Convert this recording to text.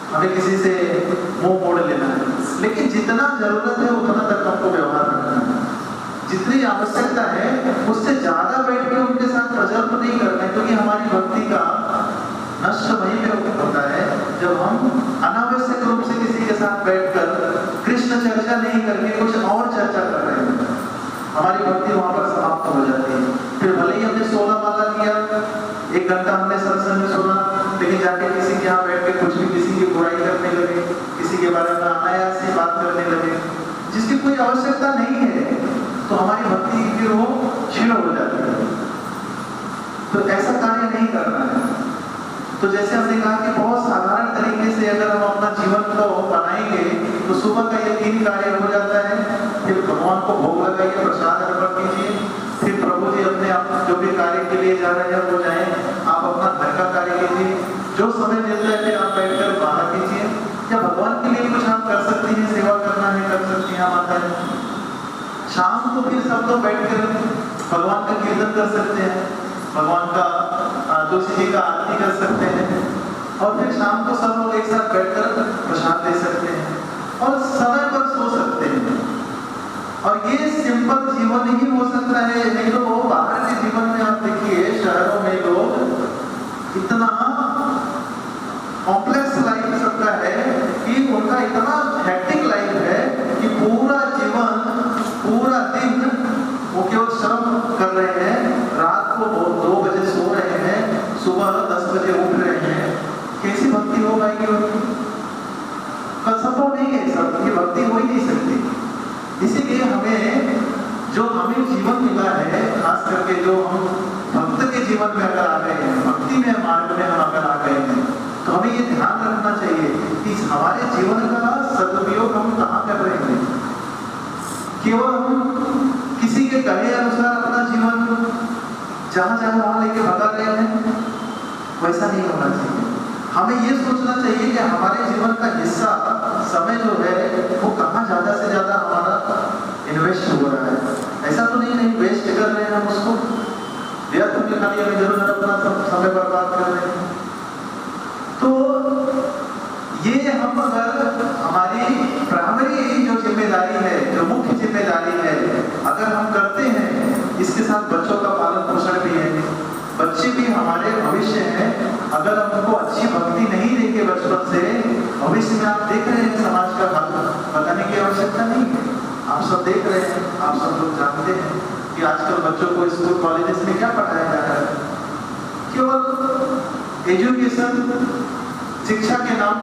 हमें किसी से मुंह मोड़ लेना है, लेकिन जितना जरूरत है उतना तक हमको व्यवहार करना है। जितनी आवश्यकता है उससे ज्यादा बैठ के उनके साथ प्रजल्प नहीं करना है, क्योंकि हमारी भक्ति का नष्ट वहीं पे होता है जब हम अनावश्यक रूप से किसी के साथ बैठकर कृष्ण चर्चा नहीं करके कुछ और चर्चा कर रहे हैं, हमारी भक्ति वहां पर समाप्त हो जाती है। फिर भले ही हमने 16 माला किया, 1 घंटा हमने सत्संग सुना, लेकिन जाके किसी के यहाँ बैठ के कुछ भी किसी की बुराई करने लगे, किसी के बारे में अनायास से बात करने लगे जिसकी कोई आवश्यकता नहीं है, तो हमारी भक्ति फिर वो क्षीण हो जाती है। तो ऐसा कार्य नहीं करना है। तो जैसे हमने कहा कि बहुत साधारण तरीके से अगर हम अपना जीवन को बनाएंगे तो सुबह का ये 3 कार्य हो जाता है। फिर भगवान को भोग लगाइए, प्रसाद अर्पण कीजिए, फिर प्रभु जी अपने आप जो भी कार्य के लिए जा रहे हैं वो जाए, आप अपना घर का कार्य कीजिए, जो समय मिलता है फिर आप बैठकर बाहर कीजिए, या भगवान के लिए कुछ आप कर सकती हैं, सेवा करना है कर सकती हैं माता है। शाम को फिर सब लोग बैठकर भगवान का कीर्तन कर सकते हैं, भगवान का तुलसी जी का आरती कर सकते हैं, और फिर शाम को सब लोग एक साथ बैठकर प्रसाद दे सकते हैं और समय पर सो सकते हैं। और ये सिंपल जीवन ही हो सकता है। नहीं तो वो बाहर के जीवन में आप देखिए, शहरों में लोग इतना कॉम्प्लेक्स लाइफ सबका है कि उनका इतना हेक्टिक लाइफ है कि पूरा जीवन, पूरा दिन वो केवल श्रम कर रहे हैं, रात को 2 बजे सो रहे हैं, सुबह 10 बजे उठ रहे हैं। कैसी भक्ति हो पाएगी उनकी? संभव नहीं है, सबकी भक्ति हो ही नहीं सकती। इसीलिए हमें जो हमें जीवन मिला है, खास करके जो हम भक्त के जीवन में अगर आ गए हैं, भक्ति में मार्ग में हम अगर आ गए हैं, तो हमें ये ध्यान रखना चाहिए कि हमारे जीवन का सदुपयोग हम कहाँ कर रहे हैं। केवल हम किसी के कहे अनुसार अपना जीवन जहाँ चाहे वहां लेके भगा रहे हैं, वैसा नहीं होना चाहिए। हमें ये सोचना चाहिए कि हमारे जीवन का हिस्सा, समय जो है वो कहाँ ज्यादा से ज्यादा हमारा इन्वेस्ट हो रहा है। ऐसा तो नहीं वेस्ट कर रहे हैं हम उसको, व्यर्थ में खाली हम इधर उधर अपना समय बर्बाद कर रहे हैं। तो ये हम अगर हमारी प्राइमरी जो जिम्मेदारी है, जो मुख्य जिम्मेदारी है, अगर हम करते हैं, इसके साथ बच्चों का पालन पोषण भी है, बच्चे भी हमारे भविष्य हैं। अगर हम उनको अच्छी भक्ति नहीं देंगे बचपन से, भविष्य में आप देख रहे हैं समाज का हाल, बताने की आवश्यकता नहीं है, आप सब देख रहे हैं, आप सब लोग जानते हैं कि आजकल बच्चों को स्कूल कॉलेजेस में क्या पढ़ाया जा रहा है, केवल एजुकेशन, शिक्षा के नाम